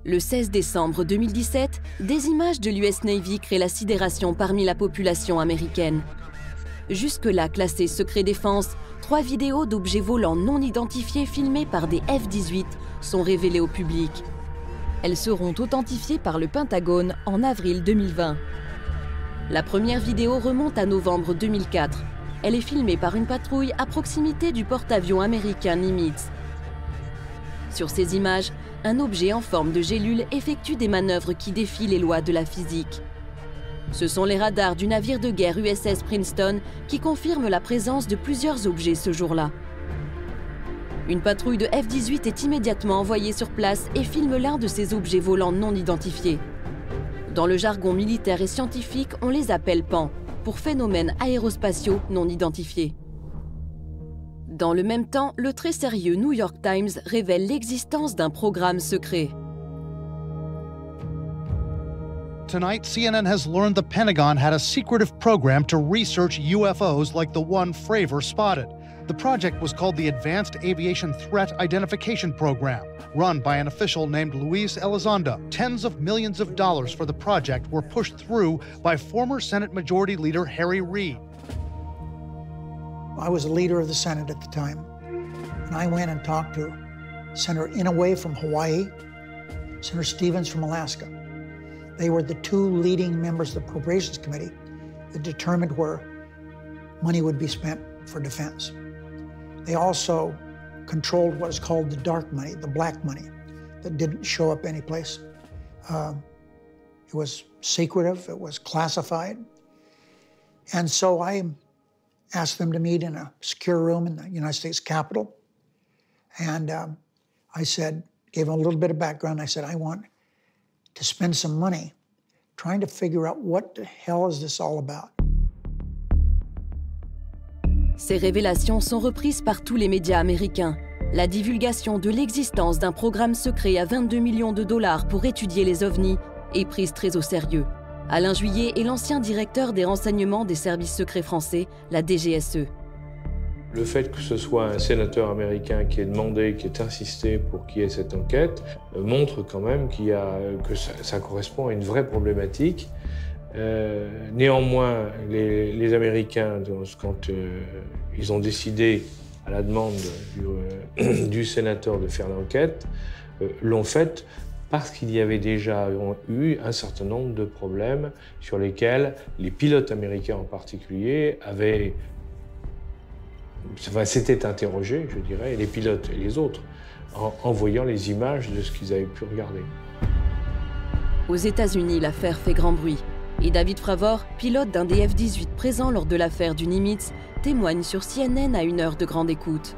Le 16 décembre 2017, des images de l'US Navy créent la sidération parmi la population américaine. Jusque-là classées secret défense, 3 vidéos d'objets volants non identifiés filmés par des F-18 sont révélées au public. Elles seront authentifiées par le Pentagone en avril 2020. La première vidéo remonte à novembre 2004. Elle est filmée par une patrouille à proximité du porte-avions américain Nimitz. Sur ces images, un objet en forme de gélule effectue des manœuvres qui défient les lois de la physique. Ce sont les radars du navire de guerre USS Princeton qui confirment la présence de plusieurs objets ce jour-là. Une patrouille de F-18 est immédiatement envoyée sur place et filme l'un de ces objets volants non identifiés. Dans le jargon militaire et scientifique, on les appelle PAN, pour phénomènes aérospatiaux non identifiés. Dans le même temps, le très sérieux New York Times révèle l'existence d'un programme secret. Tonight, CNN has learned the Pentagon had a secretive program to research UFOs like the one Fravor spotted. The project was called the Advanced Aviation Threat Identification Program, run by an official named Luis Elizondo. Tens of millions of dollars for the project were pushed through by former Senate Majority Leader Harry Reid. I was a leader of the Senate at the time, and I went and talked to Senator Inouye from Hawaii, Senator Stevens from Alaska. They were the 2 leading members of the Appropriations Committee that determined where money would be spent for defense. They also controlled what is called the dark money, the black money, that didn't show up anyplace. It was secretive, it was classified. And so I asked them to meet in a secure room in the United States Capitol. And I said, gave them a little bit of background. I said, I want to spend some money trying to figure out what the hell is this all about. Ces révélations sont reprises par tous les médias américains. La divulgation de l'existence d'un programme secret à 22 millions de dollars pour étudier les ovnis est prise très au sérieux. Alain Juillet est l'ancien directeur des renseignements des services secrets français, la DGSE. Le fait que ce soit un sénateur américain qui ait demandé, qui ait insisté pour qu'il y ait cette enquête, montre quand même que ça correspond à une vraie problématique. Néanmoins, les Américains, quand ils ont décidé, à la demande du sénateur de faire l'enquête, l'ont faite parce qu'il y avait déjà eu un certain nombre de problèmes sur lesquels les pilotes américains en particulier s'étaient interrogés, je dirais, les pilotes et les autres, en voyant les images de ce qu'ils avaient pu regarder. Aux États-Unis, l'affaire fait grand bruit. Et David Fravor, pilote d'un des F-18 présent lors de l'affaire du Nimitz, témoigne sur CNN à une heure de grande écoute.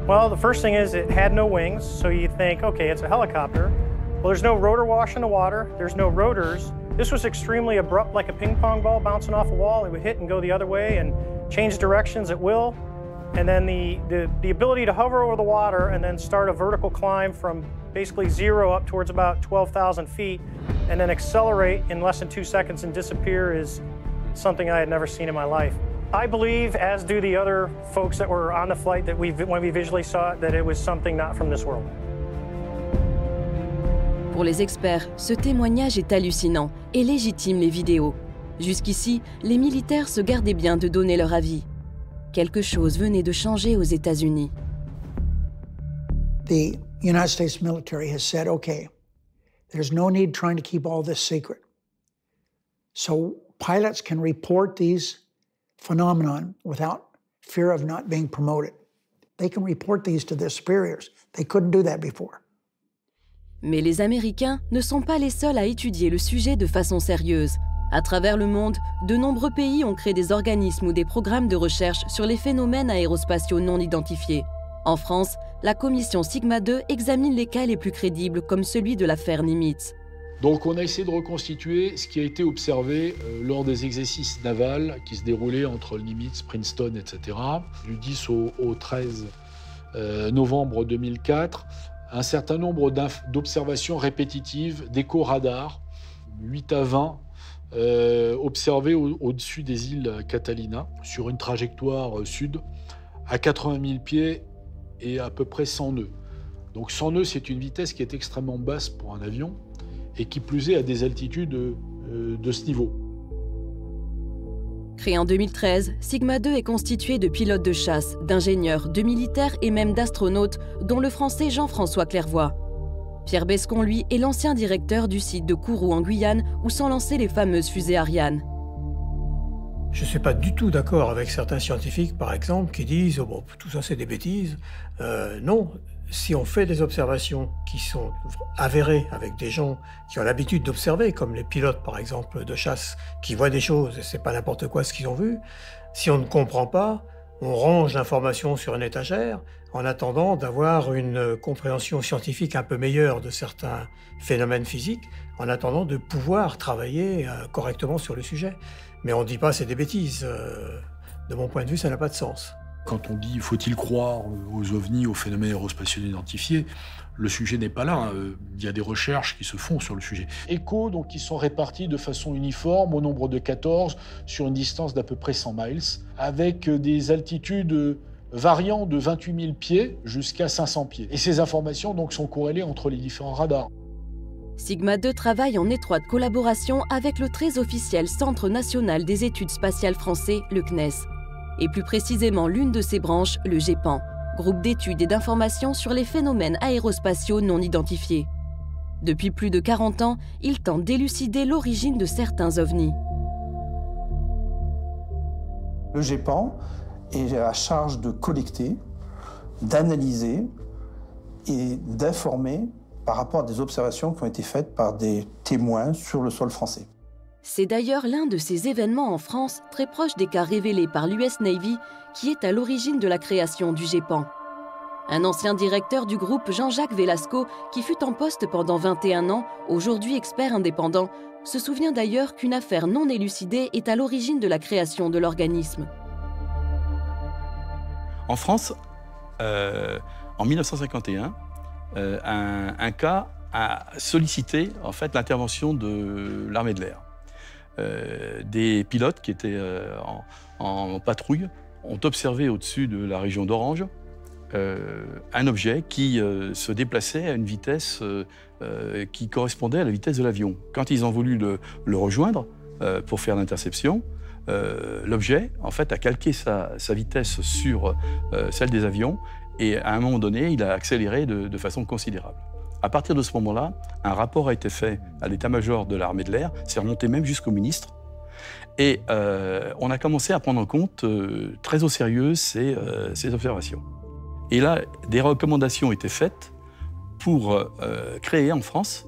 Well, the first thing is it had no wings, so you think, okay, it's a helicopter. Well, there's no rotor wash in the water, there's no rotors. This was extremely abrupt, like a ping pong ball bouncing off a wall. It would hit and go the other way and change directions at will. And then the ability to hover over the water and then start a vertical climb from basically 0 up towards about 12,000 feet and then accelerate in less than 2 seconds and disappear is something I had never seen in my life. I believe, as do the other folks that were on the flight, that when we visually saw it, that it was something not from this world. Pour les experts, ce témoignage est hallucinant et légitime les vidéos. Jusqu'ici, les militaires se gardaient bien de donner leur avis. Quelque chose venait de changer aux États-Unis. The United States military has said, okay, there's no need trying to keep all this secret. So pilots can report these phenomenon without fear of not being promoted. They can report these to their superiors. They couldn't do that before. Mais les Américains ne sont pas les seuls à étudier le sujet de façon sérieuse. À travers le monde, de nombreux pays ont créé des organismes ou des programmes de recherche sur les phénomènes aérospatiaux non identifiés. En France, la commission Sigma 2 examine les cas les plus crédibles comme celui de l'affaire Nimitz. Donc on a essayé de reconstituer ce qui a été observé lors des exercices navals qui se déroulaient entre le Nimitz, Princeton, etc. Du 10 au 13 novembre 2004, un certain nombre d'observations répétitives d'échos radars, 8 à 20, observés au-dessus des îles Catalina, sur une trajectoire sud, à 80 000 pieds et à peu près 100 nœuds. Donc 100 nœuds, c'est une vitesse qui est extrêmement basse pour un avion et qui plus est à des altitudes de ce niveau. Créé en 2013, Sigma 2 est constitué de pilotes de chasse, d'ingénieurs, de militaires et même d'astronautes, dont le français Jean-François Clairvoy. Pierre Bescon, lui, est l'ancien directeur du site de Kourou en Guyane, où sont lancées les fameuses fusées Ariane. Je ne suis pas du tout d'accord avec certains scientifiques, par exemple, qui disent oh, bon, tout ça c'est des bêtises. Non, si on fait des observations qui sont avérées avec des gens qui ont l'habitude d'observer, comme les pilotes par exemple de chasse, qui voient des choses et c'est pas n'importe quoi ce qu'ils ont vu, si on ne comprend pas, on range l'information sur une étagère en attendant d'avoir une compréhension scientifique un peu meilleure de certains phénomènes physiques, en attendant de pouvoir travailler correctement sur le sujet. Mais on ne dit pas c'est des bêtises. De mon point de vue, ça n'a pas de sens. Quand on dit faut-il croire aux ovnis, aux phénomènes aérospatiaux identifiés, le sujet n'est pas là. Il y a des recherches qui se font sur le sujet. ECHO, donc, qui sont répartis de façon uniforme au nombre de 14 sur une distance d'à peu près 100 miles, avec des altitudes variant de 28 000 pieds jusqu'à 500 pieds. Et ces informations donc, sont corrélées entre les différents radars. Sigma 2 travaille en étroite collaboration avec le très officiel Centre national des études spatiales français, le CNES, et plus précisément l'une de ses branches, le GEPAN, groupe d'études et d'informations sur les phénomènes aérospatiaux non identifiés. Depuis plus de 40 ans, il tente d'élucider l'origine de certains ovnis. Le GEPAN est à charge de collecter, d'analyser et d'informer par rapport à des observations qui ont été faites par des témoins sur le sol français. C'est d'ailleurs l'un de ces événements en France, très proche des cas révélés par l'US Navy, qui est à l'origine de la création du GEPAN. Un ancien directeur du groupe, Jean-Jacques Velasco, qui fut en poste pendant 21 ans, aujourd'hui expert indépendant, se souvient d'ailleurs qu'une affaire non élucidée est à l'origine de la création de l'organisme. En France, en 1951, un cas a sollicité en fait, l'intervention de l'armée de l'air. Des pilotes qui étaient en patrouille ont observé au-dessus de la région d'Orange un objet qui se déplaçait à une vitesse qui correspondait à la vitesse de l'avion. Quand ils ont voulu le rejoindre pour faire l'interception, l'objet en fait, a calqué sa vitesse sur celle des avions et à un moment donné, il a accéléré de façon considérable. À partir de ce moment-là, un rapport a été fait à l'état-major de l'armée de l'air, c'est remonté même jusqu'au ministre, et on a commencé à prendre en compte très au sérieux ces observations. Et là, des recommandations ont été faites pour créer en France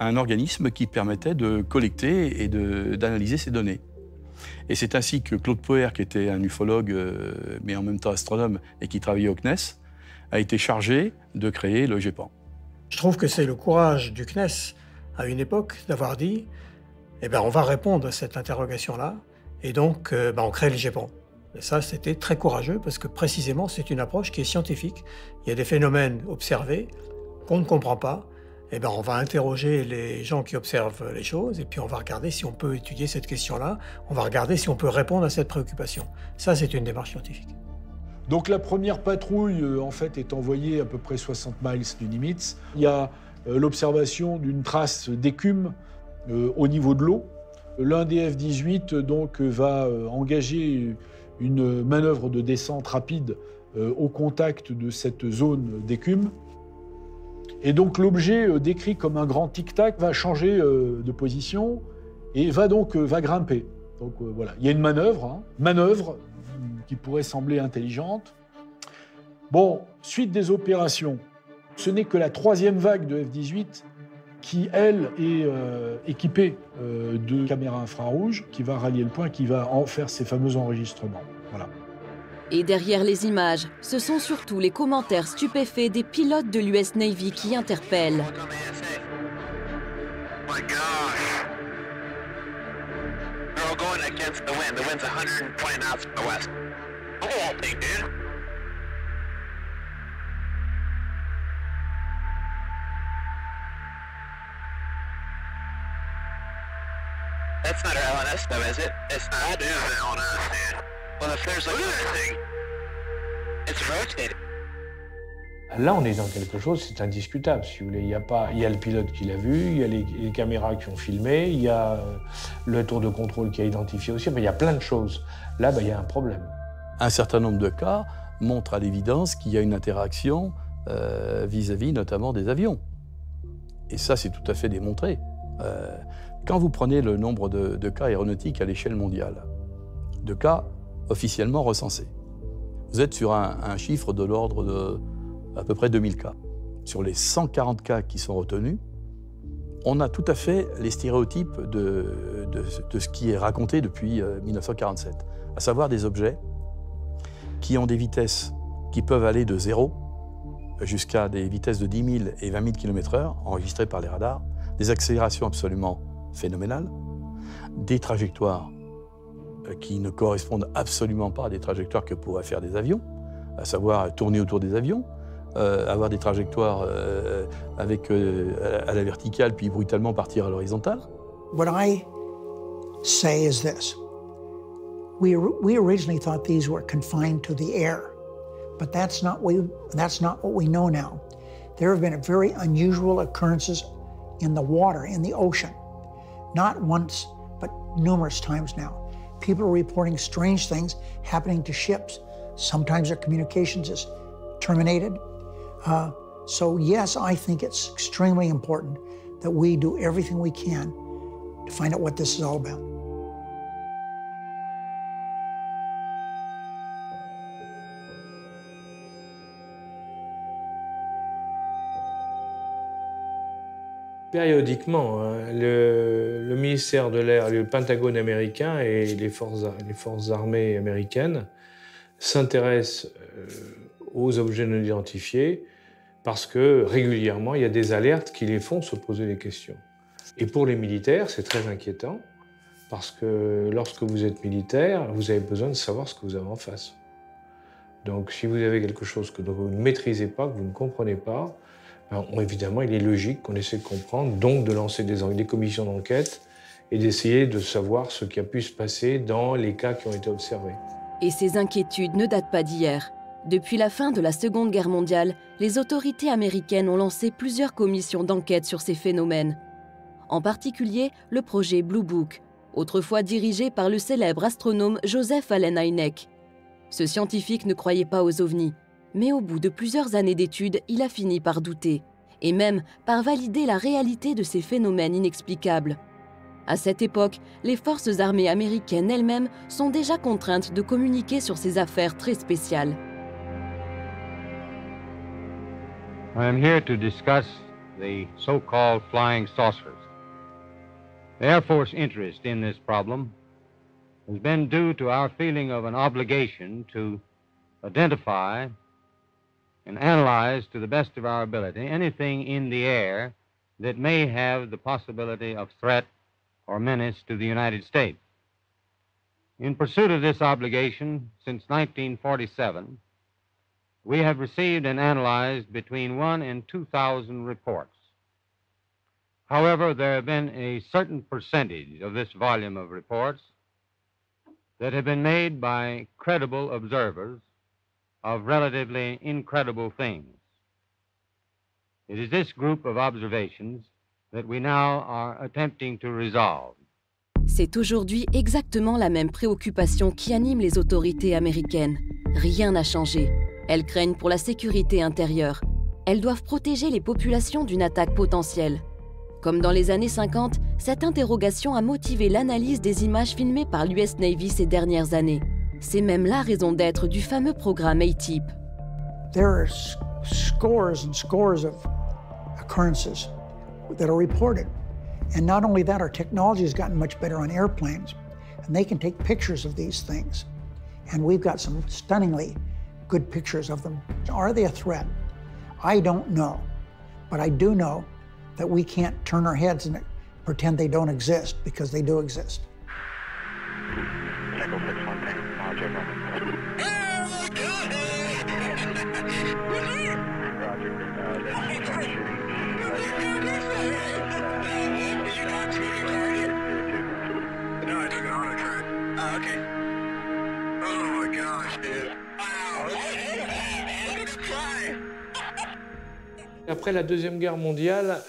un organisme qui permettait de collecter et d'analyser ces données. Et c'est ainsi que Claude Poher, qui était un ufologue, mais en même temps astronome, et qui travaillait au CNES, a été chargé de créer le GEPAN. Je trouve que c'est le courage du CNES, à une époque, d'avoir dit eh ben, on va répondre à cette interrogation-là, et donc on crée le GEPAN. Et ça, c'était très courageux, parce que précisément, c'est une approche qui est scientifique. Il y a des phénomènes observés qu'on ne comprend pas. Eh ben, on va interroger les gens qui observent les choses, et puis on va regarder si on peut étudier cette question-là, on va regarder si on peut répondre à cette préoccupation. Ça, c'est une démarche scientifique. Donc la première patrouille, en fait, est envoyée à peu près 60 miles du Nimitz. Il y a l'observation d'une trace d'écume au niveau de l'eau. L'un des F-18 donc, va engager une manœuvre de descente rapide au contact de cette zone d'écume. Et donc l'objet décrit comme un grand tic-tac va changer de position et va grimper. Donc voilà, il y a une manœuvre qui pourrait sembler intelligente. Bon, suite des opérations, ce n'est que la troisième vague de F-18 qui, elle, est équipée de caméras infrarouges, qui va rallier le point, qui va en faire ces fameux enregistrements. Voilà. Et derrière les images, ce sont surtout les commentaires stupéfaits des pilotes de l'US Navy qui interpellent. That's not our LNS though, is it? It's not. That is an LNS, dude. Well, if there's like anything, it's rotating. Là, on est dans quelque chose, c'est indiscutable, si vous voulez. Il y a le pilote qui l'a vu, il y a les caméras qui ont filmé, il y a le tour de contrôle qui a identifié aussi, mais il y a plein de choses. Là, il y a un problème. Un certain nombre de cas montrent à l'évidence qu'il y a une interaction vis-à-vis notamment des avions. Et ça, c'est tout à fait démontré. Quand vous prenez le nombre de cas aéronautiques à l'échelle mondiale, de cas officiellement recensés, vous êtes sur un chiffre de l'ordre de à peu près 2000 cas. Sur les 140 cas qui sont retenus, on a tout à fait les stéréotypes de ce qui est raconté depuis 1947, à savoir des objets qui ont des vitesses qui peuvent aller de 0 jusqu'à des vitesses de 10 000 et 20 000 km/h, enregistrées par les radars, des accélérations absolument phénoménales, des trajectoires qui ne correspondent absolument pas à des trajectoires que pourraient faire des avions, à savoir tourner autour des avions, avoir des trajectoires à la verticale puis brutalement partir à l'horizontale. What I say is this. We originally thought these were confined to the air, but that's not what we know now. There have been very unusual occurrences in the water, in the ocean. Not once, but numerous times now. People are reporting strange things happening to ships. Sometimes their communications is terminated. So yes, I think it's extremely important that we do everything we can to find out what this is all about. Périodiquement, le ministère de l'Air, le Pentagone américain et les forces armées américaines s'intéressent aux objets non identifiés parce que régulièrement, il y a des alertes qui les font se poser des questions. Et pour les militaires, c'est très inquiétant parce que lorsque vous êtes militaire, vous avez besoin de savoir ce que vous avez en face. Donc si vous avez quelque chose que vous ne maîtrisez pas, que vous ne comprenez pas, évidemment, il est logique qu'on essaie de comprendre, donc de lancer des commissions d'enquête et d'essayer de savoir ce qui a pu se passer dans les cas qui ont été observés. Et ces inquiétudes ne datent pas d'hier. Depuis la fin de la Seconde Guerre mondiale, les autorités américaines ont lancé plusieurs commissions d'enquête sur ces phénomènes. En particulier, le projet Blue Book, autrefois dirigé par le célèbre astronome Joseph Allen Hynek. Ce scientifique ne croyait pas aux ovnis. Mais au bout de plusieurs années d'études, il a fini par douter, et même par valider la réalité de ces phénomènes inexplicables. À cette époque, les forces armées américaines elles-mêmes sont déjà contraintes de communiquer sur ces affaires très spéciales. I am here to discuss the so-called flying saucers. The Air Force interest in this problem has been due to our feeling of an obligation to identify and analyze to the best of our ability anything in the air that may have the possibility of threat or menace to the United States. In pursuit of this obligation, since 1947, we have received and analyzed between 1,000 and 2,000 reports. However, there have been a certain percentage of this volume of reports that have been made by credible observers of relatively incredible things. It is this group of observations that we now are attempting to resolve. C'est aujourd'hui exactement la même préoccupation qui anime les autorités américaines. Rien n'a changé. Elles craignent pour la sécurité intérieure. Elles doivent protéger les populations d'une attaque potentielle. Comme dans les années 50, cette interrogation a motivé l'analyse des images filmées par l'US Navy ces dernières années. C'est même la raison d'être du fameux programme ATIP. There are scores and scores of occurrences that are reported. And not only that, our technology has gotten much better on airplanes, and they can take pictures of these things. And we've got some stunningly good pictures of them. Are they a threat? I don't know, but I do know that we can't turn our heads and pretend they don't exist, because they do exist. Après la Deuxième Guerre mondiale,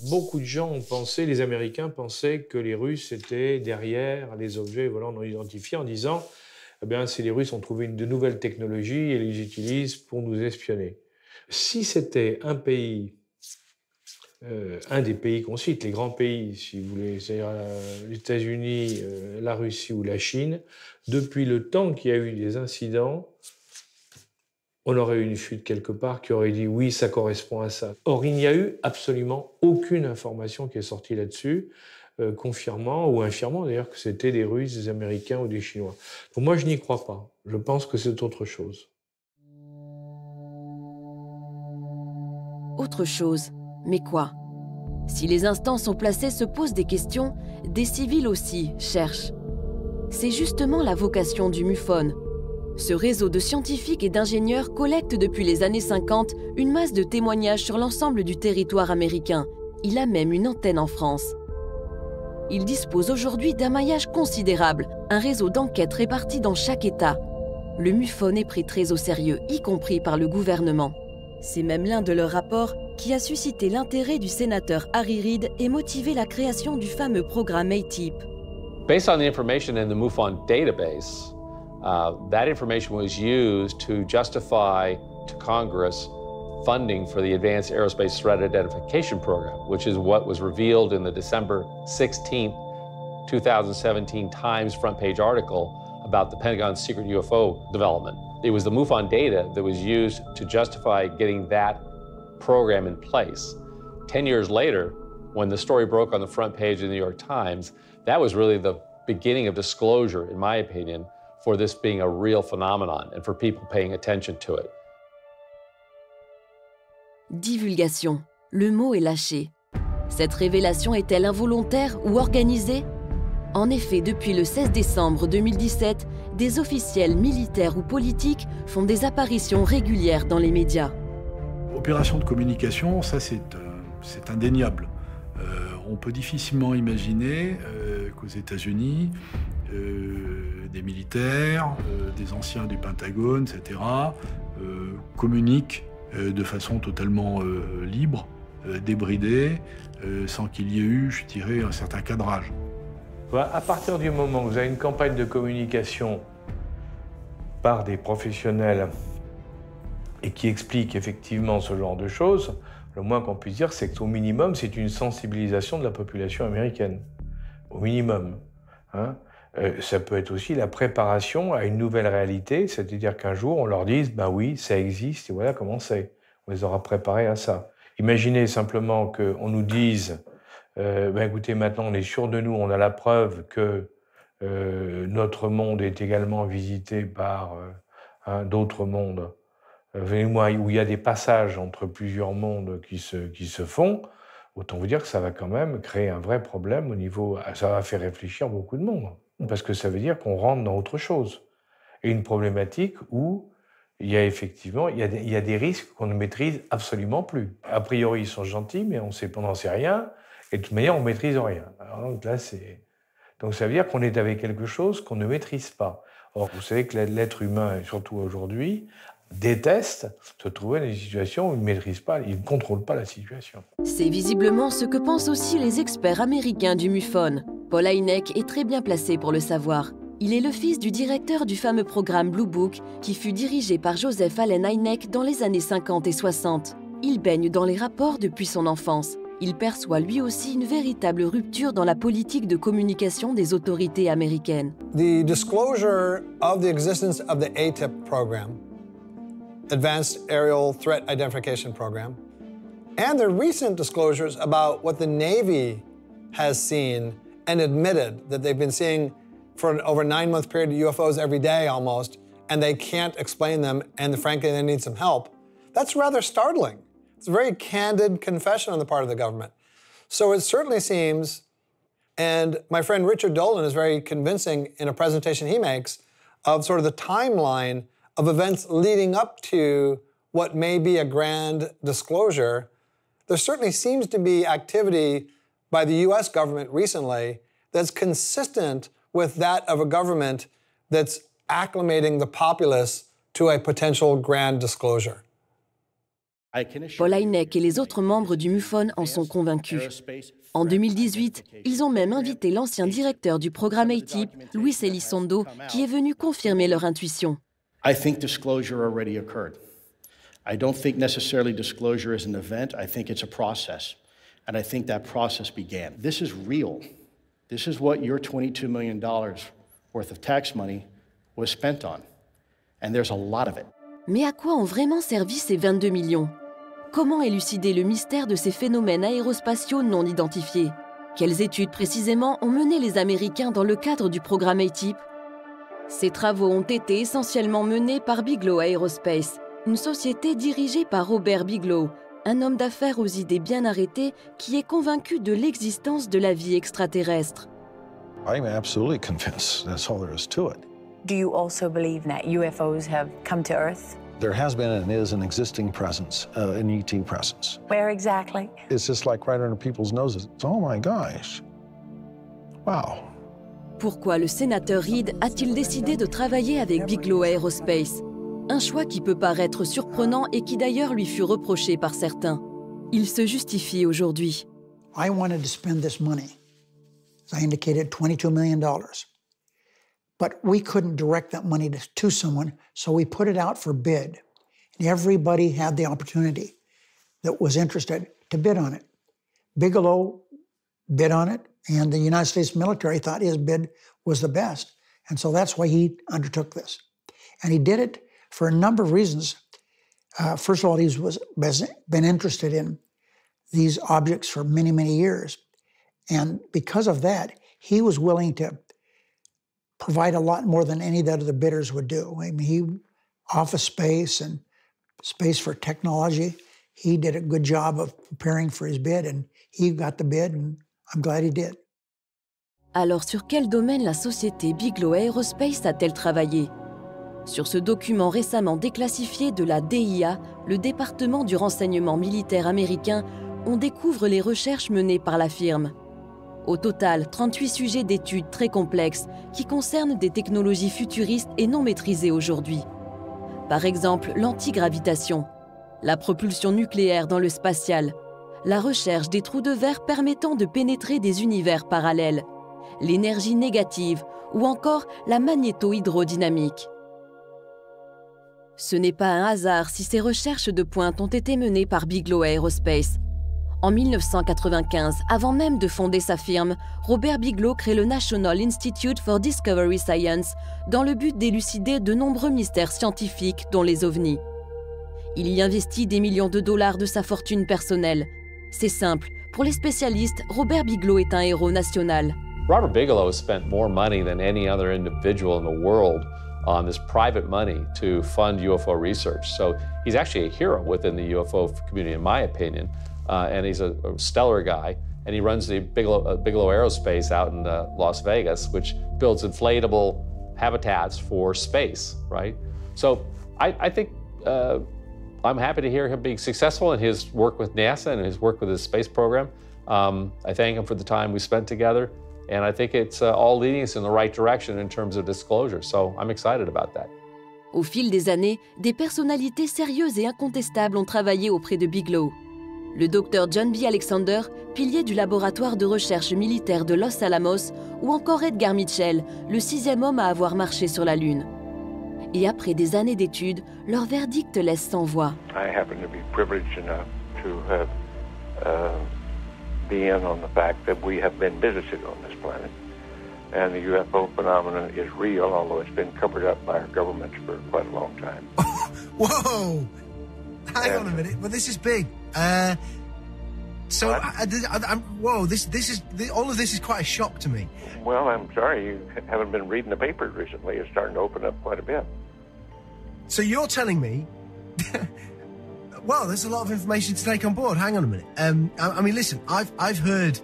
beaucoup de gens ont pensé, les Américains pensaient que les Russes étaient derrière les objets volants non identifiés en disant eh bien, si les Russes ont trouvé de nouvelles technologies et les utilisent pour nous espionner. Si c'était un pays, un des pays qu'on cite, les grands pays, si vous voulez, c'est-à-dire les États-Unis, la Russie ou la Chine, depuis le temps qu'il y a eu des incidents, on aurait eu une fuite quelque part qui aurait dit oui, ça correspond à ça. Or, il n'y a eu absolument aucune information qui est sortie là-dessus, confirmant ou infirmant d'ailleurs que c'était des Russes, des Américains ou des Chinois. Donc moi, je n'y crois pas. Je pense que c'est autre chose. Autre chose, mais quoi? Si les instances ont placé se posent des questions, des civils aussi cherchent. C'est justement la vocation du MUFON. Ce réseau de scientifiques et d'ingénieurs collecte depuis les années 50 une masse de témoignages sur l'ensemble du territoire américain. Il a même une antenne en France. Il dispose aujourd'hui d'un maillage considérable, un réseau d'enquêtes réparti dans chaque État. Le MUFON est pris très au sérieux, y compris par le gouvernement. C'est même l'un de leurs rapports qui a suscité l'intérêt du sénateur Harry Reid et motivé la création du fameux programme ATIP. Based on the information in the MUFON database, that information was used to justify to Congress funding for the Advanced Aerospace Threat Identification Program, which is what was revealed in the December 16, 2017 Times front page article about the Pentagon's secret UFO development. It was the MUFON data that was used to justify getting that program in place. 10 years later, when the story broke on the front page of the New York Times, that was really the beginning of disclosure, in my opinion, for this being a real phenomenon and for people paying attention to it. Divulgation. Le mot est lâché. Cette révélation est-elle involontaire ou organisée? En effet, depuis le 16 décembre 2017, des officiels militaires ou politiques font des apparitions régulières dans les médias. Opération de communication, ça c'est indéniable. On peut difficilement imaginer qu'aux États-Unis, des militaires, des anciens du Pentagone, etc., communiquent de façon totalement libre, débridée, sans qu'il y ait eu, je dirais, un certain cadrage. À partir du moment où vous avez une campagne de communication par des professionnels et qui explique effectivement ce genre de choses, le moins qu'on puisse dire, c'est qu'au minimum, c'est une sensibilisation de la population américaine. Au minimum. Hein. Ça peut être aussi la préparation à une nouvelle réalité, c'est-à-dire qu'un jour, on leur dise « ben oui, ça existe et voilà comment c'est ». On les aura préparés à ça. Imaginez simplement qu'on nous dise ben écoutez, maintenant, on est sûr de nous, on a la preuve que notre monde est également visité par d'autres mondes. Où il y a des passages entre plusieurs mondes qui se font, autant vous dire que ça va quand même créer un vrai problème au niveau... Ça va faire réfléchir beaucoup de monde, parce que ça veut dire qu'on rentre dans autre chose. Et une problématique où il y a effectivement il y a des risques qu'on ne maîtrise absolument plus. A priori, ils sont gentils, mais on n'en sait rien, et de toute manière, on ne maîtrise rien. Alors, donc ça veut dire qu'on est avec quelque chose qu'on ne maîtrise pas. Or, vous savez que l'être humain, surtout aujourd'hui, déteste se trouver dans des situations où il ne maîtrise pas, il ne contrôle pas la situation. C'est visiblement ce que pensent aussi les experts américains du MUFON. Paul Hynek est très bien placé pour le savoir. Il est le fils du directeur du fameux programme Blue Book qui fut dirigé par Joseph Allen Hynek dans les années 50 et 60. Il baigne dans les rapports depuis son enfance. Il perçoit lui aussi une véritable rupture dans la politique de communication des autorités américaines. The disclosure of the existence of the ATIP program, Advanced Aerial Threat Identification Program, and the recent disclosures about what the Navy has seen and admitted that they've been seeing for an over 9-month period UFOs every day almost, and they can't explain them, and frankly, they need some help. That's rather startling. It's a very candid confession on the part of the government. So it certainly seems, and my friend Richard Dolan is very convincing in a presentation he makes of sort of the timeline of events leading up to what may be a grand disclosure. There certainly seems to be activity by the US government recently that's consistent with that of a government that's acclimating the populace to a potential grand disclosure. Paul Hynek et les autres membres du MUFON en sont convaincus. En 2018, ils ont même invité l'ancien directeur du programme ATIP, Luis Elizondo, qui est venu confirmer leur intuition. I think disclosure already occurred. I don't think necessarily disclosure is an event. I think it's a process. And I think that process began. This is real. This is what your $22 million worth of tax money was spent on. And there's a lot of it. Mais à quoi ont vraiment servi ces 22 millions ? Comment élucider le mystère de ces phénomènes aérospatiaux non identifiés ? Quelles études précisément ont mené les Américains dans le cadre du programme ATIP ? Ces travaux ont été essentiellement menés par Bigelow Aerospace, une société dirigée par Robert Bigelow, un homme d'affaires aux idées bien arrêtées qui est convaincu de l'existence de la vie extraterrestre. I'm absolutely convinced. That's all there is to it. Do you also believe that UFOs have come to Earth? There has been and is an existing presence, an ET presence. Where exactly? It's just like right under people's noses. Oh my gosh. Wow. Pourquoi le sénateur Reid a-t-il décidé de travailler avec Bigelow Aerospace ? Un choix qui peut paraître surprenant et qui d'ailleurs lui fut reproché par certains. Il se justifie aujourd'hui. I wanted to spend this money. As I indicated, $22 million. But we couldn't direct that money to someone, so we put it out for bid. And everybody had the opportunity that was interested to bid on it. Bigelow bid on it, and the United States military thought his bid was the best. And so that's why he undertook this. And he did it for a number of reasons. First of all, he was been interested in these objects for many, many years. And because of that, he was willing to provide a lot more than any of the other bidders would do. I mean, office space and space for technology. He did a good job of preparing for his bid, and he got the bid, and I'm glad he did. Alors, sur quel domaine la société Bigelow Aerospace a-t-elle travaillé ? Sur ce document récemment déclassifié de la DIA, le département du renseignement militaire américain, on découvre les recherches menées par la firme. Au total, 38 sujets d'études très complexes qui concernent des technologies futuristes et non maîtrisées aujourd'hui. Par exemple, l'antigravitation, la propulsion nucléaire dans le spatial, la recherche des trous de verre permettant de pénétrer des univers parallèles, l'énergie négative ou encore la magnéto-hydrodynamique. Ce n'est pas un hasard si ces recherches de pointe ont été menées par Bigelow Aerospace. En 1995, avant même de fonder sa firme, Robert Bigelow crée le National Institute for Discovery Science dans le but d'élucider de nombreux mystères scientifiques, dont les ovnis. Il y investit des millions de dollars de sa fortune personnelle. C'est simple, pour les spécialistes, Robert Bigelow est un héros national. Robert Bigelow has spent more money than any other individual in the world on this private money to fund UFO research. So he's actually a hero within the UFO community, in my opinion. And he's a stellar guy. And he runs the Bigelow Aerospace out in Las Vegas, which builds inflatable habitats for space, right? So I think I'm happy to hear him being successful in his work with NASA and his work with his space program. I thank him for the time we spent together. And I think it's all leading us in the right direction in terms of disclosure. So I'm excited about that. Au fil des années, des personnalités sérieuses et incontestables ont travaillé auprès de Bigelow. Le docteur John B. Alexander, pilier du laboratoire de recherche militaire de Los Alamos, ou encore Edgar Mitchell, le 6e homme à avoir marché sur la Lune. Et après des années d'études, leur verdict laisse sans voix. I happen to be privileged enough to have be in on the fact that we have been visited on this planet. And the UFO phenomenon is real, although it's been covered up by our governments for quite a long time. Whoa! Hang on a minute, but this is big. Whoa! This is all of this is quite a shock to me. Well, I'm sorry you haven't been reading the papers recently. It's starting to open up quite a bit. So you're telling me? Well, there's a lot of information to take on board. Hang on a minute. I mean, listen, I've heard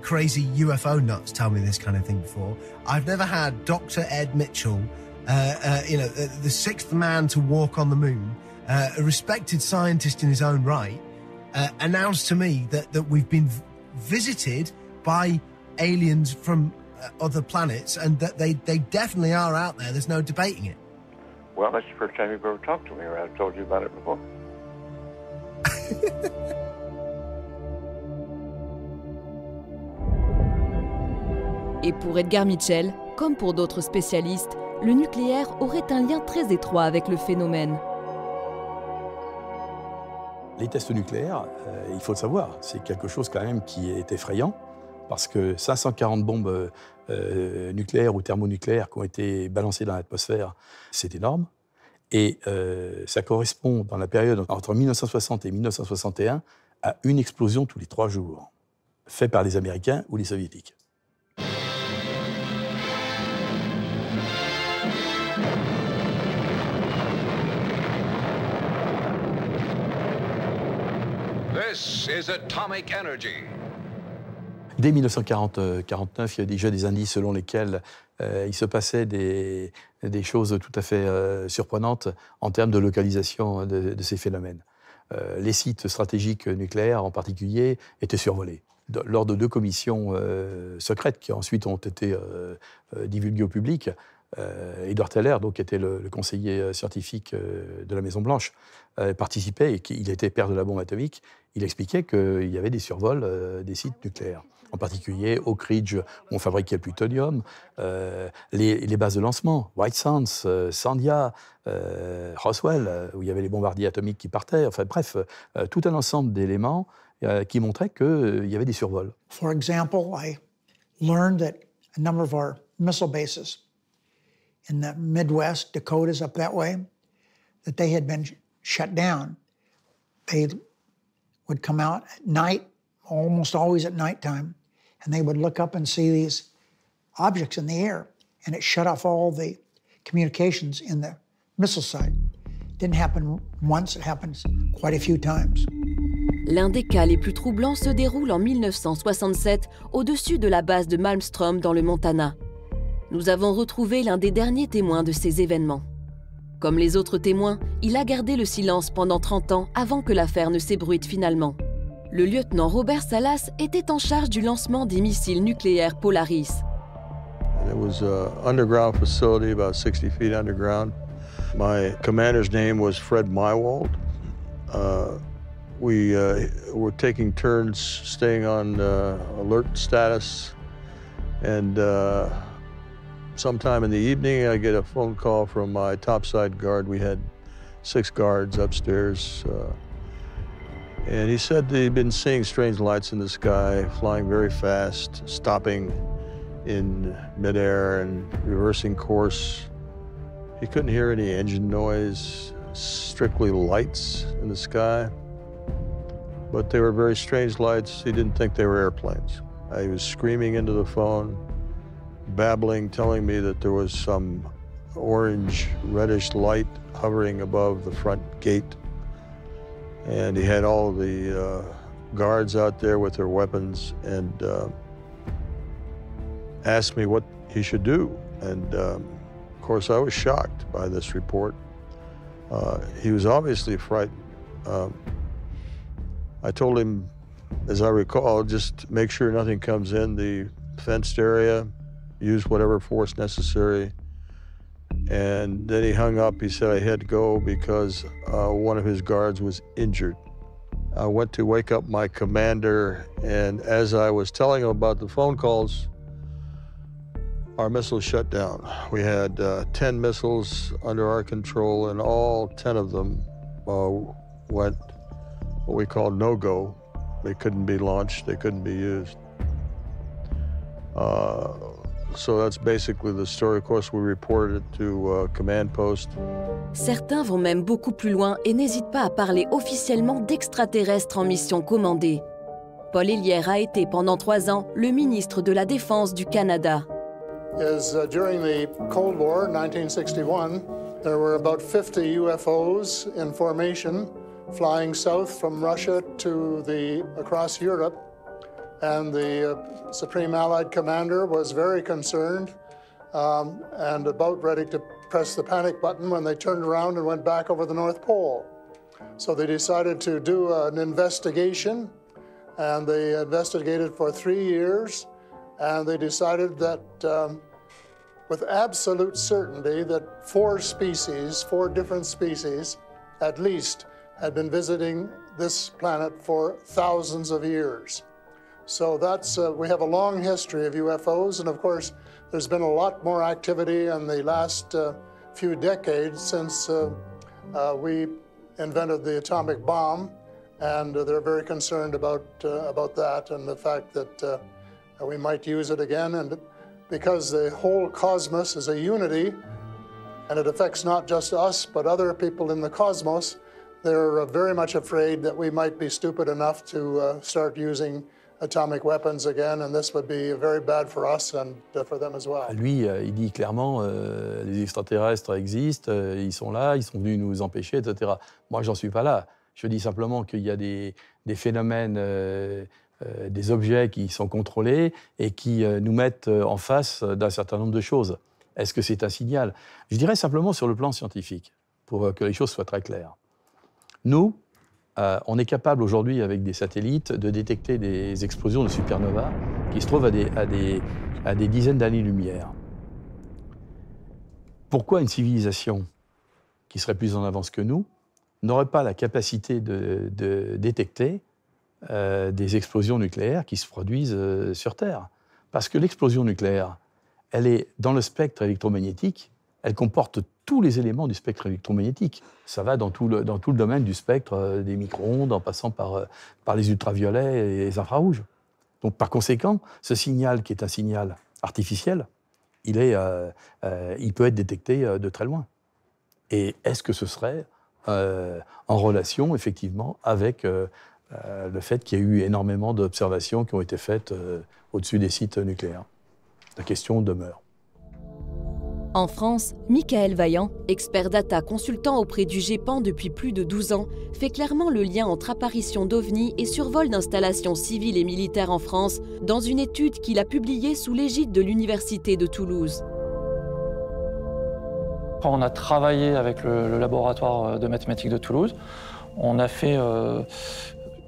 crazy UFO nuts tell me this kind of thing before. I've never had Dr. Ed Mitchell, the sixth man to walk on the moon, a respected scientist in his own right, announced to me that we've been visited by aliens from other planets and that they definitely are out there. There's no debating it. Well, that's the first time you've ever talked to me, or I've told you about it before. Et pour Edgar Mitchell, comme pour d'autres spécialistes, le nucléaire aurait un lien très étroit avec le phénomène. Les tests nucléaires, il faut le savoir, c'est quelque chose quand même qui est effrayant, parce que 540 bombes nucléaires ou thermonucléaires qui ont été balancées dans l'atmosphère, c'est énorme. Et ça correspond, dans la période entre 1960 et 1961, à une explosion tous les 3 jours, faite par les Américains ou les Soviétiques. This is atomic energy. Dès 1949, il y a déjà des indices selon lesquels il se passait des choses tout à fait surprenantes en termes de localisation de ces phénomènes. Les sites stratégiques nucléaires, en particulier, étaient survolés. Lors de 2 commissions secrètes qui ensuite ont été divulguées au public, Edward Teller, donc, qui était le conseiller scientifique de la Maison-Blanche, participait, et il était père de la bombe atomique. Il expliquait qu'il y avait des survols des sites nucléaires, en particulier Oak Ridge, où on fabriquait le plutonium, les bases de lancement, White Sands, Sandia, Roswell, où il y avait les bombardiers atomiques qui partaient, enfin bref, tout un ensemble d'éléments qui montraient qu'il y avait des survols. For example, I learned that a number of our missile bases in the Midwest, Dakotas up that way, that they had been shut down. They would come out at night, almost always at nighttime, and they would look up and see these objects in the air, and it shut off all the communications in the missile site. It didn't happen once, it happens quite a few times. L'un des cas les plus troublants se déroule en 1967 au-dessus de la base de Malmstrom dans le Montana. Nous avons retrouvé l'un des derniers témoins de ces événements. Comme les autres témoins, il a gardé le silence pendant 30 ans avant que l'affaire ne s'ébruite finalement. Le lieutenant Robert Salas était en charge du lancement des missiles nucléaires Polaris. It was an underground facility, about 60 feet underground. My commander's name was Fred Mywald. We were taking turns staying on alert status, and sometime in the evening, I get a phone call from my topside guard. We had 6 guards upstairs. And he said that he'd been seeing strange lights in the sky, flying very fast, stopping in midair and reversing course. He couldn't hear any engine noise, strictly lights in the sky. But they were very strange lights. He didn't think they were airplanes. He was screaming into the phone, babbling, telling me that there was some orange, reddish light hovering above the front gate. And he had all the guards out there with their weapons and asked me what he should do. And of course, I was shocked by this report. He was obviously frightened. I told him, as I recall, just make sure nothing comes in the fenced area, use whatever force necessary. And then he hung up. He said I had to go because one of his guards was injured. I went to wake up my commander, and as I was telling him about the phone calls, our missiles shut down. We had 10 missiles under our control, and all 10 of them went what we call no-go. They couldn't be launched, they couldn't be used. So that's basically the story. Of course, we reported it to command post. Certains vont même beaucoup plus loin et n'hésitent pas à parler officiellement d'extraterrestres en mission commandée. Paul Hellyer a été pendant 3 ans le ministre de la Défense du Canada. During the Cold War, 1961, there were about 50 UFOs in formation flying south from Russia to across Europe. And the Supreme Allied Commander was very concerned and about ready to press the panic button when they turned around and went back over the North Pole. So they decided to do an investigation, and they investigated for 3 years, and they decided that with absolute certainty that 4 different species, at least, had been visiting this planet for thousands of years. So that's, we have a long history of UFOs, and of course, there's been a lot more activity in the last few decades since we invented the atomic bomb, and they're very concerned about that and the fact that we might use it again. And because the whole cosmos is a unity, and it affects not just us, but other people in the cosmos, they're very much afraid that we might be stupid enough to start using atomic weapons again, and this would be very bad for us and for them as well. Lui, il dit clairement, les extraterrestres existent, ils sont là, ils sont venus nous empêcher, etc. Moi, j'en suis pas là. Je dis simplement qu'il y a des phénomènes, des objets qui sont contrôlés et qui nous mettent en face d'un certain nombre de choses. Est-ce que c'est un signal? Je dirais simplement sur le plan scientifique, pour que les choses soient très claires. Nous, on est capable aujourd'hui, avec des satellites, de détecter des explosions de supernovas qui se trouvent à des dizaines d'années-lumière. Pourquoi une civilisation qui serait plus en avance que nous n'aurait pas la capacité de détecter des explosions nucléaires qui se produisent sur Terre? Parce que l'explosion nucléaire, elle est dans le spectre électromagnétique, elle comporte tous les éléments du spectre électromagnétique. Ça va dans tout le domaine du spectre des micro-ondes, en passant par les ultraviolets et les infrarouges. Donc, par conséquent, ce signal, qui est un signal artificiel, il peut être détecté de très loin. Et est-ce que ce serait en relation, effectivement, avec le fait qu'il y a eu énormément d'observations qui ont été faites au-dessus des sites nucléaires? La question demeure. En France, Michael Vaillant, expert data consultant auprès du GEPAN depuis plus de 12 ans, fait clairement le lien entre apparition d'OVNI et survol d'installations civiles et militaires en France dans une étude qu'il a publiée sous l'égide de l'Université de Toulouse. On a travaillé avec le laboratoire de mathématiques de Toulouse. On a fait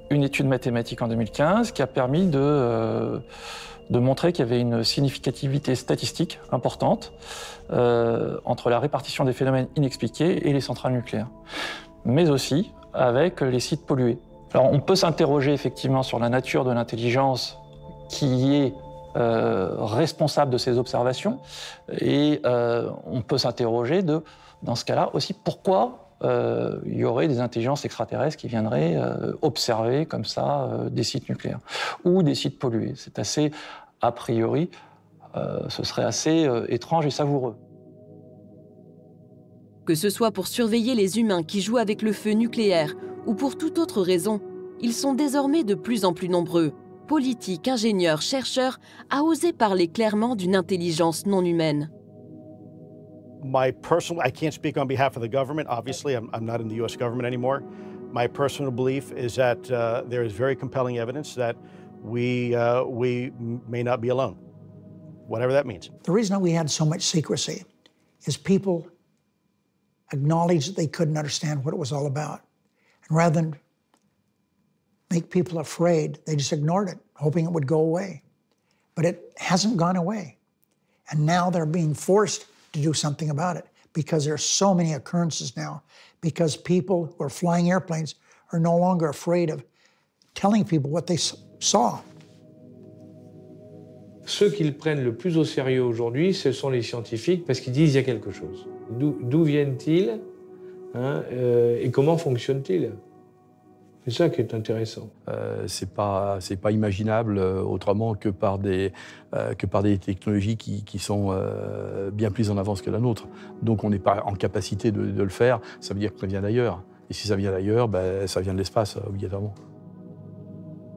une étude mathématique en 2015 qui a permis de montrer qu'il y avait une significativité statistique importante entre la répartition des phénomènes inexpliqués et les centrales nucléaires, mais aussi avec les sites pollués. Alors on peut s'interroger effectivement sur la nature de l'intelligence qui est responsable de ces observations, et on peut s'interroger dans ce cas-là aussi, pourquoi il y aurait des intelligences extraterrestres qui viendraient observer comme ça des sites nucléaires ou des sites pollués. C'est assez, a priori, ce serait assez étrange et savoureux. Que ce soit pour surveiller les humains qui jouent avec le feu nucléaire ou pour toute autre raison, ils sont désormais de plus en plus nombreux, politiques, ingénieurs, chercheurs, à oser parler clairement d'une intelligence non humaine. I can't speak on behalf of the government. Obviously, I'm not in the U.S. government anymore. My personal belief is that there is very compelling evidence that we may not be alone, whatever that means. The reason we had so much secrecy is people acknowledged that they couldn't understand what it was all about. And rather than make people afraid, they just ignored it, hoping it would go away. But it hasn't gone away. And now they're being forced to do something about it because there are so many occurrences now, because people who are flying airplanes are no longer afraid of telling people what they saw. Ceux qui le prennent le plus au sérieux aujourd'hui, ce sont les scientifiques, parce qu'ils disent qu'il y a quelque chose. D'où viennent-ils, hein, et comment fonctionnent-ils? C'est ça qui est intéressant. C'est pas imaginable autrement que par des technologies qui sont bien plus en avance que la nôtre. Donc on n'est pas en capacité de le faire, ça veut dire que ça vient d'ailleurs. Et si ça vient d'ailleurs, ben, ça vient de l'espace, obligatoirement.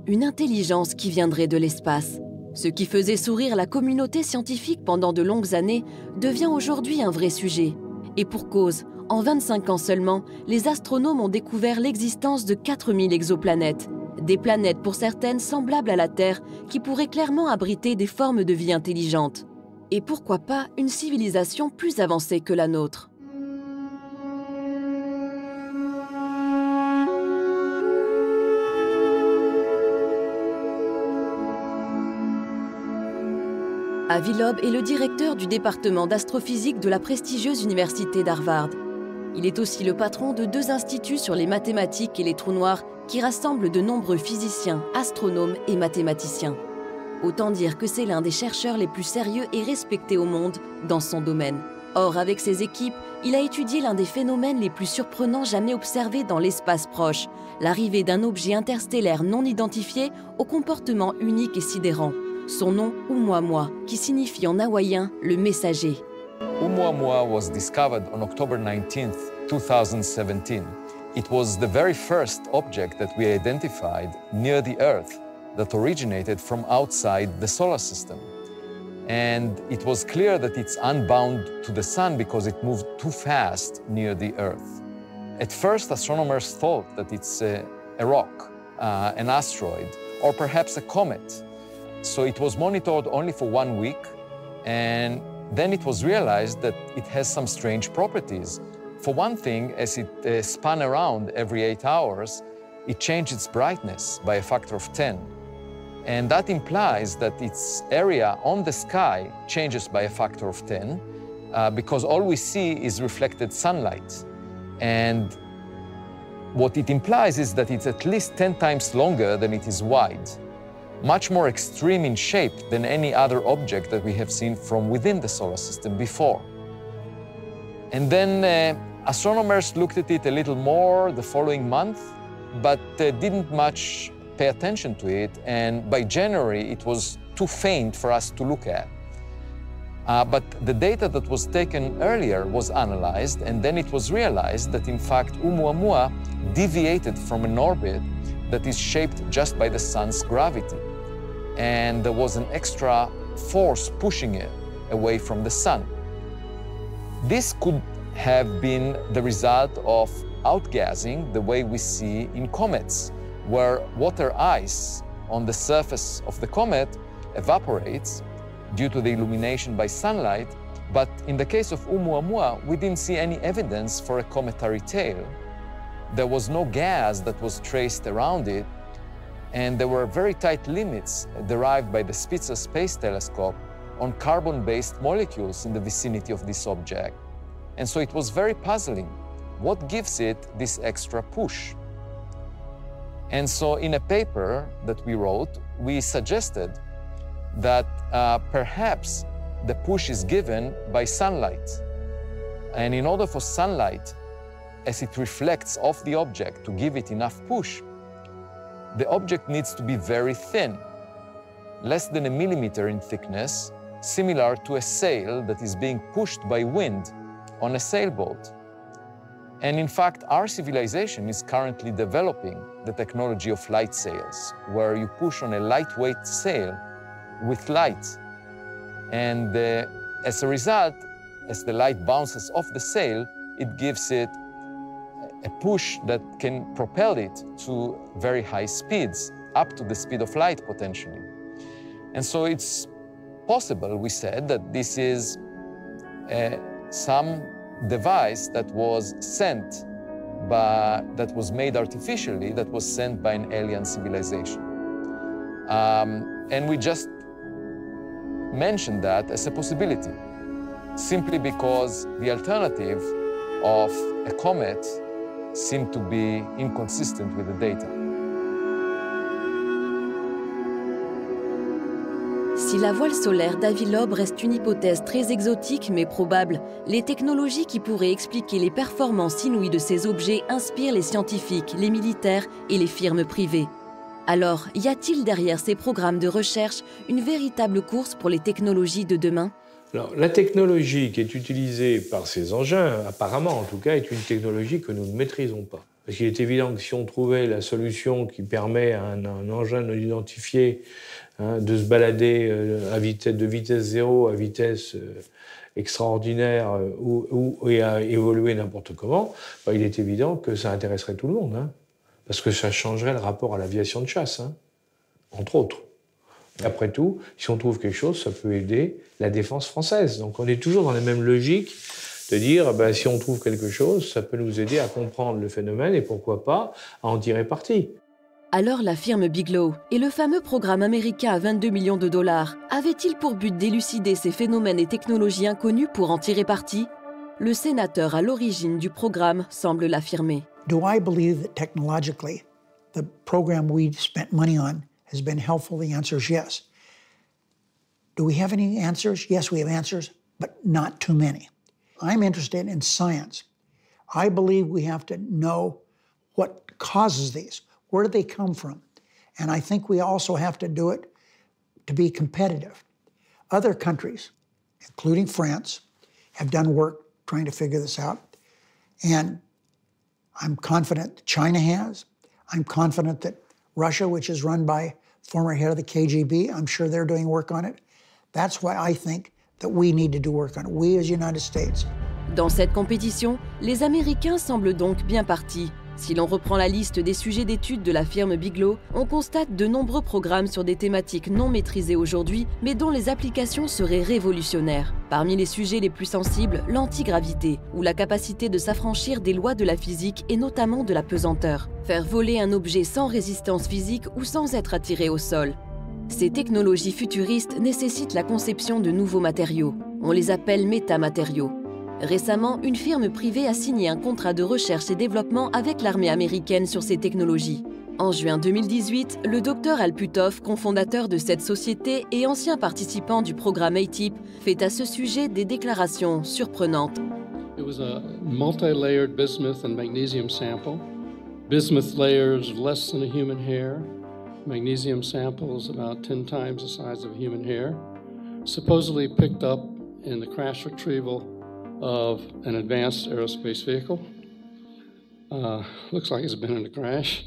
Une intelligence qui viendrait de l'espace. Ce qui faisait sourire la communauté scientifique pendant de longues années devient aujourd'hui un vrai sujet. Et pour cause, en 25 ans seulement, les astronomes ont découvert l'existence de 4000 exoplanètes. Des planètes pour certaines semblables à la Terre qui pourraient clairement abriter des formes de vie intelligentes. Et pourquoi pas une civilisation plus avancée que la nôtre. Avi Loeb est le directeur du département d'astrophysique de la prestigieuse université d'Harvard. Il est aussi le patron de 2 instituts sur les mathématiques et les trous noirs qui rassemblent de nombreux physiciens, astronomes et mathématiciens. Autant dire que c'est l'un des chercheurs les plus sérieux et respectés au monde dans son domaine. Or, avec ses équipes, il a étudié l'un des phénomènes les plus surprenants jamais observés dans l'espace proche, l'arrivée d'un objet interstellaire non identifié au comportement unique et sidérant. Son nom, Oumuamua, qui signifie en hawaïen « le messager ». Oumuamua was discovered on October 19th, 2017. It was the very first object that we identified near the Earth that originated from outside the solar system. And it was clear that it's unbound to the sun because it moved too fast near the Earth. At first, astronomers thought that it's a rock, an asteroid, or perhaps a comet. So it was monitored only for 1 week, and then it was realized that it has some strange properties. For one thing, as it spun around every 8 hours, it changed its brightness by a factor of 10. And that implies that its area on the sky changes by a factor of 10 because all we see is reflected sunlight. And what it implies is that it's at least 10 times longer than it is wide, much more extreme in shape than any other object that we have seen from within the solar system before. And then astronomers looked at it a little more the following month, but didn't much pay attention to it, and by January it was too faint for us to look at. But the data that was taken earlier was analyzed, and then it was realized that in fact Oumuamua deviated from an orbit that is shaped just by the sun's gravity. And there was an extra force pushing it away from the sun. This could have been the result of outgassing the way we see in comets, where water ice on the surface of the comet evaporates due to the illumination by sunlight. But in the case of Oumuamua, we didn't see any evidence for a cometary tail. There was no gas that was traced around it, and there were very tight limits derived by the Spitzer Space Telescope on carbon-based molecules in the vicinity of this object. And so it was very puzzling. What gives it this extra push? And so in a paper that we wrote, we suggested that perhaps the push is given by sunlight. And in order for sunlight, as it reflects off the object, to give it enough push, the object needs to be very thin, less than 1 millimeter in thickness, similar to a sail that is being pushed by wind on a sailboat. And in fact, our civilization is currently developing the technology of light sails, where you push on a lightweight sail with light. And as a result, as the light bounces off the sail, it gives it a push that can propel it to very high speeds, up to the speed of light potentially. And so it's possible, we said, that this is some device that was sent that was made artificially, that was sent by an alien civilization. And we just mentioned that as a possibility, simply because the alternative of a comet seemed to be inconsistent with the data. Si la voile solaire d'Avilob reste une hypothèse très exotique mais probable, les technologies qui pourraient expliquer les performances inouïes de ces objets inspirent les scientifiques, les militaires et les firmes privées. Alors, y a-t-il derrière ces programmes de recherche une véritable course pour les technologies de demain ? Alors, la technologie qui est utilisée par ces engins, apparemment en tout cas, est une technologie que nous ne maîtrisons pas. Parce qu'il est évident que si on trouvait la solution qui permet à un engin non identifié de se balader de vitesse zéro à vitesse extraordinaire et à évoluer n'importe comment, il est évident que ça intéresserait tout le monde. Parce que ça changerait le rapport à l'aviation de chasse, entre autres. Après tout, si on trouve quelque chose, ça peut aider la défense française. Donc on est toujours dans la même logique de dire, si on trouve quelque chose, ça peut nous aider à comprendre le phénomène et pourquoi pas à en tirer parti. Alors la firme Bigelow et le fameux programme américain à 22 millions de dollars avaient-ils pour but d'élucider ces phénomènes et technologies inconnues pour en tirer parti ? le sénateur à l'origine du programme semble l'affirmer. Do I believe that technologically the program we spent money on has been helpful? The answer is yes. Do we have any answers? Yes, we have answers, but not too many. I'm interested in science. I believe we have to know what causes these. Where do they come from? And I think we also have to do it to be competitive. Other countries, including France, have done work trying to figure this out. And I'm confident China has. I'm confident that Russia, which is run by former head of the KGB, I'm sure they're doing work on it. That's why I think that we need to do work on it, we as United States. Dans cette compétition, les Américains semblent donc bien partis. Si l'on reprend la liste des sujets d'études de la firme Bigelow, on constate de nombreux programmes sur des thématiques non maîtrisées aujourd'hui, mais dont les applications seraient révolutionnaires. Parmi les sujets les plus sensibles, l'antigravité, ou la capacité de s'affranchir des lois de la physique et notamment de la pesanteur. Faire voler un objet sans résistance physique ou sans être attiré au sol. Ces technologies futuristes nécessitent la conception de nouveaux matériaux. On les appelle métamatériaux. Récemment, une firme privée a signé un contrat de recherche et développement avec l'armée américaine sur ces technologies. En juin 2018, le docteur Al Puthoff, cofondateur de cette société et ancien participant du programme ATIP, fait à ce sujet des déclarations surprenantes. It was a multi-layered bismuth and magnesium sample. Bismuth layers less than a human hair. Magnesium samples about 10 times the size of human hair. Supposedly picked up in the crash retrieval of an advanced aerospace vehicle. Looks like it's been in a crash.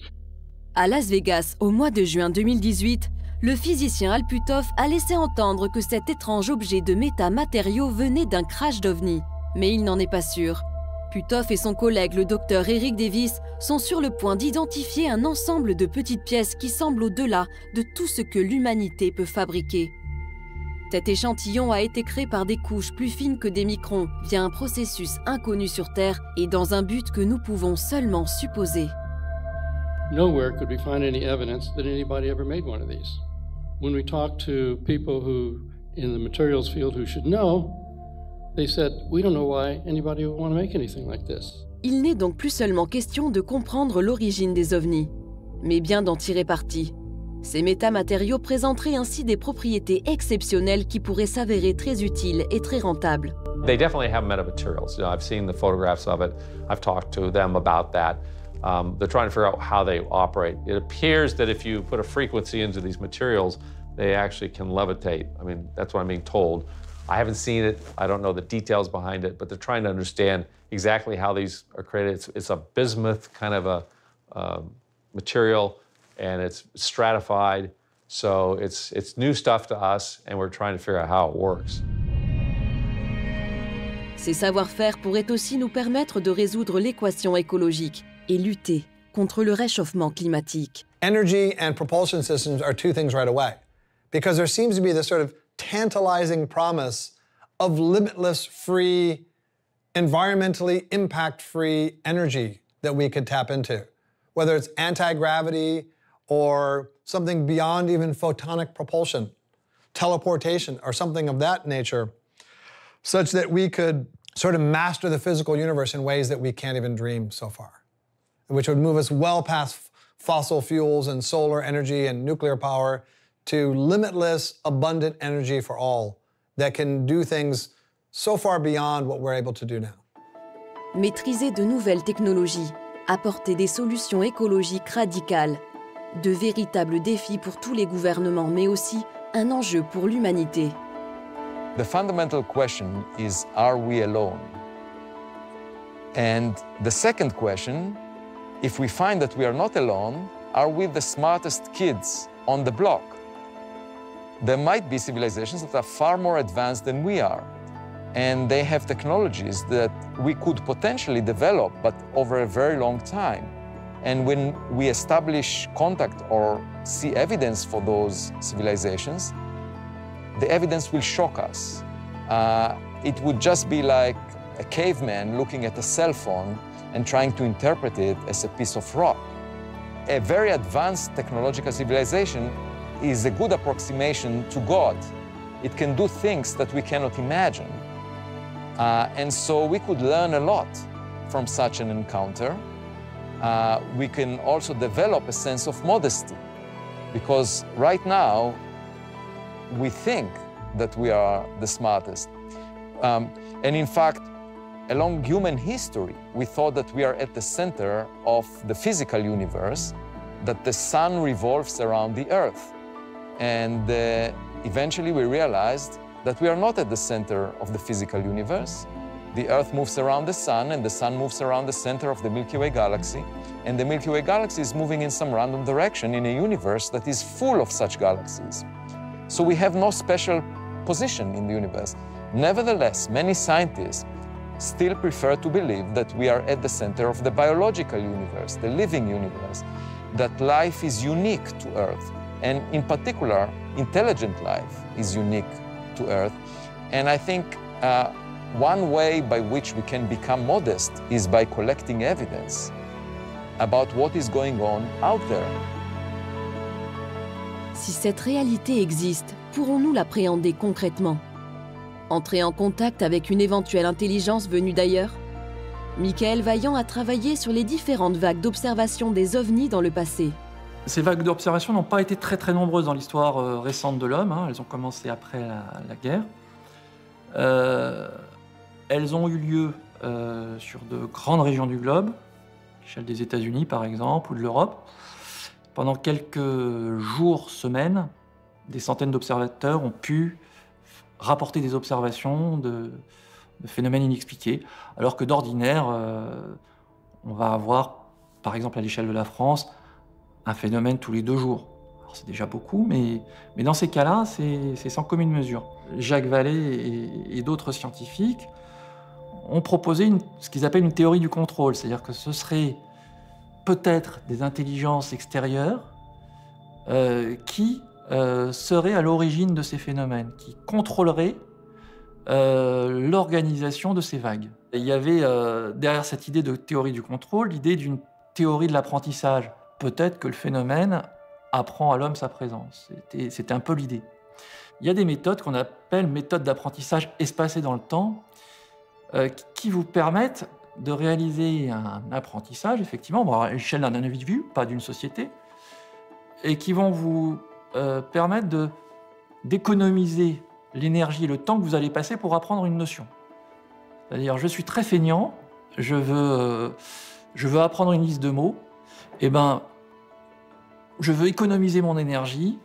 À Las Vegas, au mois de juin 2018, le physicien Al Puthoff a laissé entendre que cet étrange objet de métamatériaux venait d'un crash d'OVNI. Mais il n'en est pas sûr. Puthoff et son collègue, le docteur Eric Davis, sont sur le point d'identifier un ensemble de petites pièces qui semblent au-delà de tout ce que l'humanité peut fabriquer. Cet échantillon a été créé par des couches plus fines que des microns, via un processus inconnu sur Terre et dans un but que nous pouvons seulement supposer. Nowhere could we find any evidence that anybody ever made one of these. When we talked to people who, in the materials field who should know, they said, we don't know why anybody would want to make anything like this. Il n'est donc plus seulement question de comprendre l'origine des ovnis, mais bien d'en tirer parti. Ces métamatériaux présenteraient ainsi des propriétés exceptionnelles qui pourraient s'avérer très utiles et très rentables. They definitely have metamaterials. You know, I've seen the photographs of it. I've talked to them about that. They're trying to figure out how they operate. It appears that if you put a frequency into these materials, they actually can levitate. I mean, that's what I'm being told. I haven't seen it. I don't know the details behind it, but they're trying to understand exactly how these are created. It's a bismuth kind of a material, and it's stratified. So it's new stuff to us, and we're trying to figure out how it works. Ces savoir-faire pourraient aussi nous permettre de résoudre l'équation écologique et lutter contre le réchauffement climatique. Energy and propulsion systems are two things right away, because there seems to be this sort of tantalizing promise of limitless, free, environmentally impact-free energy that we could tap into, whether it's anti-gravity or something beyond even photonic propulsion, teleportation, or something of that nature, such that we could sort of master the physical universe in ways that we can't even dream so far, which would move us well past fossil fuels and solar energy and nuclear power to limitless, abundant energy for all that can do things so far beyond what we're able to do now. Maîtriser de nouvelles technologies, apporter des solutions écologiques radicales, de véritables défis pour tous les gouvernements, mais aussi un enjeu pour l'humanité. The fundamental question is, are we alone? And the second question, if we find that we are not alone, are we the smartest kids on the block? There might be civilizations that are far more advanced than we are, and they have technologies that we could potentially develop, but over a very long time. And when we establish contact or see evidence for those civilizations, the evidence will shock us. It would just be like a caveman looking at a cell phone and trying to interpret it as a piece of rock. A very advanced technological civilization is a good approximation to God. It can do things that we cannot imagine. And so we could learn a lot from such an encounter. We can also develop a sense of modesty, because right now we think that we are the smartest. And in fact, along human history, we thought that we are at the center of the physical universe, that the sun revolves around the earth. And eventually we realized that we are not at the center of the physical universe. The earth moves around the sun, and the sun moves around the center of the Milky Way galaxy. And the Milky Way galaxy is moving in some random direction in a universe that is full of such galaxies. So we have no special position in the universe. Nevertheless, many scientists still prefer to believe that we are at the center of the biological universe, the living universe, that life is unique to Earth. And in particular, intelligent life is unique to Earth. And I think one way by which we can become modest is by collecting evidence about what is going on out there. Si cette réalité existe, pourrons-nous l'appréhender concrètement? Entrer en contact avec une éventuelle intelligence venue d'ailleurs? Michael Vaillant a travaillé sur les différentes vagues d'observation des ovnis dans le passé. Ces vagues d'observation n'ont pas été très nombreuses dans l'histoire récente de l'homme. Elles ont commencé après la guerre. Elles ont eu lieu sur de grandes régions du globe, à l'échelle des États-Unis par exemple, ou de l'Europe. Pendant quelques jours, semaines, des centaines d'observateurs ont pu rapporter des observations de phénomènes inexpliqués, alors que d'ordinaire, on va avoir, par exemple à l'échelle de la France, un phénomène tous les 2 jours. Alors c'est déjà beaucoup, mais dans ces cas-là, c'est sans commune mesure. Jacques Vallée et d'autres scientifiques ont proposé ce qu'ils appellent une théorie du contrôle, c'est-à-dire que ce serait peut-être des intelligences extérieures qui seraient à l'origine de ces phénomènes, qui contrôleraient l'organisation de ces vagues. Et il y avait derrière cette idée de théorie du contrôle, l'idée d'une théorie de l'apprentissage. Peut-être que le phénomène apprend à l'homme sa présence. C'était un peu l'idée. Il y a des méthodes qu'on appelle méthodes d'apprentissage espacées dans le temps, qui vous permettent de réaliser un apprentissage, effectivement, à l'échelle d'un individu, pas d'une société, et qui vont vous permettre d'économiser l'énergie et le temps que vous allez passer pour apprendre une notion. C'est-à-dire, je suis très feignant, je veux apprendre une liste de mots, eh ben, je veux économiser mon énergie.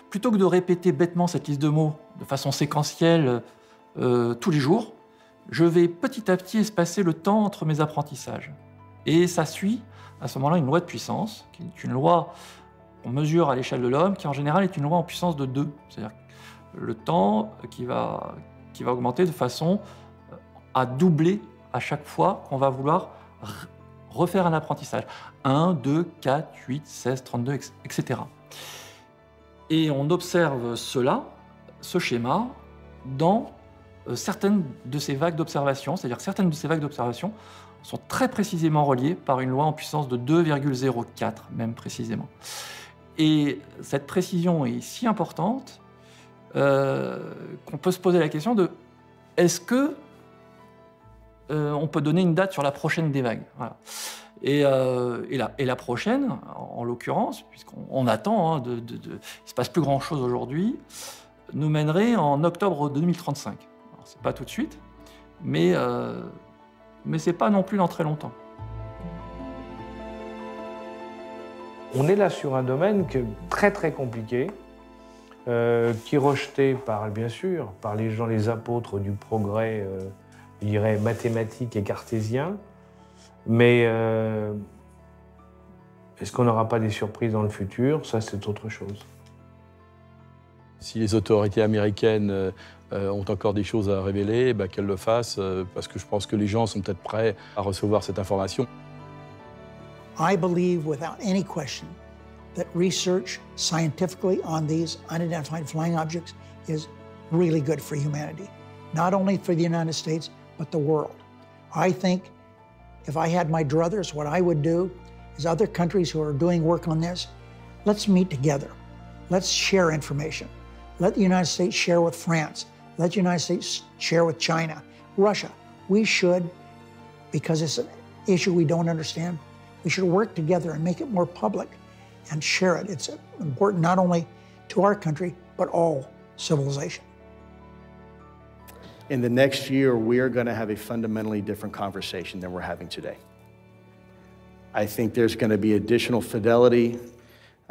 Plutôt que de répéter bêtement cette liste de mots de façon séquentielle tous les jours, je vais petit à petit espacer le temps entre mes apprentissages. Et ça suit, à ce moment-là, une loi de puissance, qui est une loi qu'on mesure à l'échelle de l'homme, qui en général est une loi en puissance de 2. C'est-à-dire le temps qui va augmenter de façon à doubler à chaque fois qu'on va vouloir refaire un apprentissage. 1, 2, 4, 8, 16, 32, etc. Et on observe ce schéma, dans certaines de ces vagues d'observation, c'est-à-dire que certaines de ces vagues d'observation sont très précisément reliées par une loi en puissance de 2,04, même précisément. Et cette précision est si importante qu'on peut se poser la question de est-ce que on peut donner une date sur la prochaine des vagues. Voilà. Et la prochaine, en l'occurrence, puisqu'on attend, il ne se passe plus grand-chose aujourd'hui, nous mènerait en octobre 2035. Ce n'est pas tout de suite, mais ce n'est pas non plus dans très longtemps. On est là sur un domaine très compliqué, qui est rejeté bien sûr, par les gens, les apôtres du progrès, je dirais mathématique et cartésien. Mais est-ce qu'on n'aura pas des surprises dans le futur? Ça, c'est autre chose. Si les autorités américaines ont encore des choses à révéler, qu'elles le fassent, parce que je pense que les gens sont peut-être prêts à recevoir cette information. I believe without any question that research scientifically on these unidentified flying objects is really good for humanity, not only for the United States, but the world. I think if I had my druthers, what I would do is other countries who are doing work on this, let's meet together. Let's share information. Let the United States share with France. Let the United States share with China. Russia. We should, because it's an issue we don't understand, we should work together and make it more public and share it. It's important not only to our country, but all civilization. In the next year, we are going to have a fundamentally different conversation than we're having today. I think there's going to be additional fidelity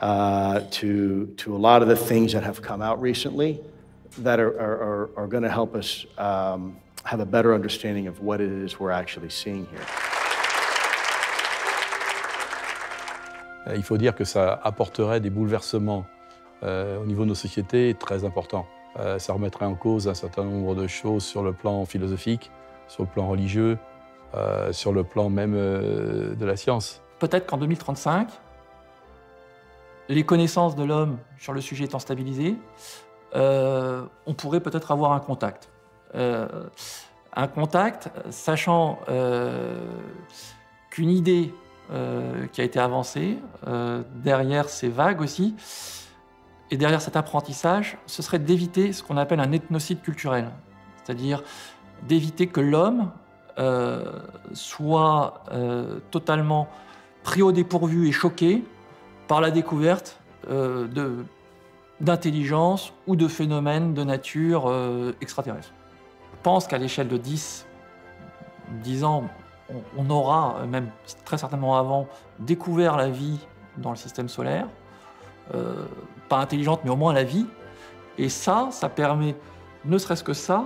to a lot of the things that have come out recently that are going to help us have a better understanding of what it is we're actually seeing here. Il faut dire que ça apporterait des bouleversements au niveau de nos sociétés très importants. Ça remettrait en cause un certain nombre de choses sur le plan philosophique, sur le plan religieux, sur le plan même de la science. Peut-être qu'en 2035, les connaissances de l'homme sur le sujet étant stabilisées, on pourrait peut-être avoir un contact. Un contact, sachant qu'une idée qui a été avancée, derrière ces vagues aussi, et derrière cet apprentissage, ce serait d'éviter ce qu'on appelle un ethnocide culturel, c'est-à-dire d'éviter que l'homme soit totalement pris au dépourvu et choqué par la découverte d'intelligence ou de phénomènes de nature extraterrestre. Je pense qu'à l'échelle de 10 ans, on aura, même très certainement avant, découvert la vie dans le système solaire, pas intelligente, mais au moins la vie. Et ça permet, ne serait-ce que ça,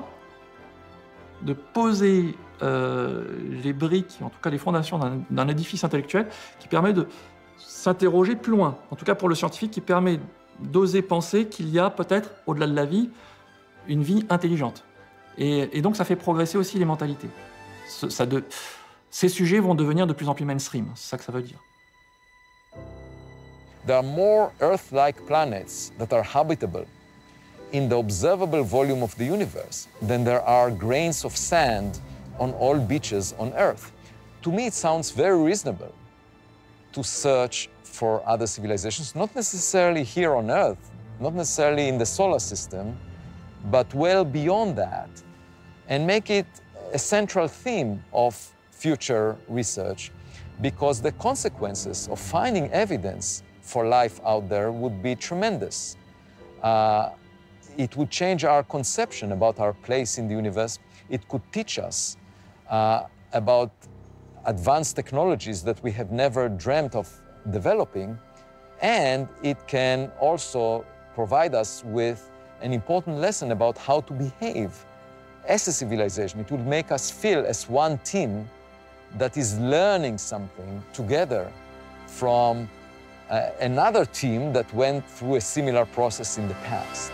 de poser les briques, en tout cas les fondations d'un édifice intellectuel qui permet de s'interroger plus loin, en tout cas pour le scientifique, qui permet d'oser penser qu'il y a peut-être, au-delà de la vie, une vie intelligente. Et donc ça fait progresser aussi les mentalités. Ces sujets vont devenir de plus en plus mainstream, c'est ça que ça veut dire. There are more Earth-like planets that are habitable in the observable volume of the universe than there are grains of sand on all beaches on Earth. To me, it sounds very reasonable to search for other civilizations, not necessarily here on Earth, not necessarily in the solar system, but well beyond that, and make it a central theme of future research, because the consequences of finding evidence for life out there would be tremendous. It would change our conception about our place in the universe. It could teach us about advanced technologies that we have never dreamt of developing, and it can also provide us with an important lesson about how to behave as a civilization. It would make us feel as one team that is learning something together from another team that went through a similar process in the past.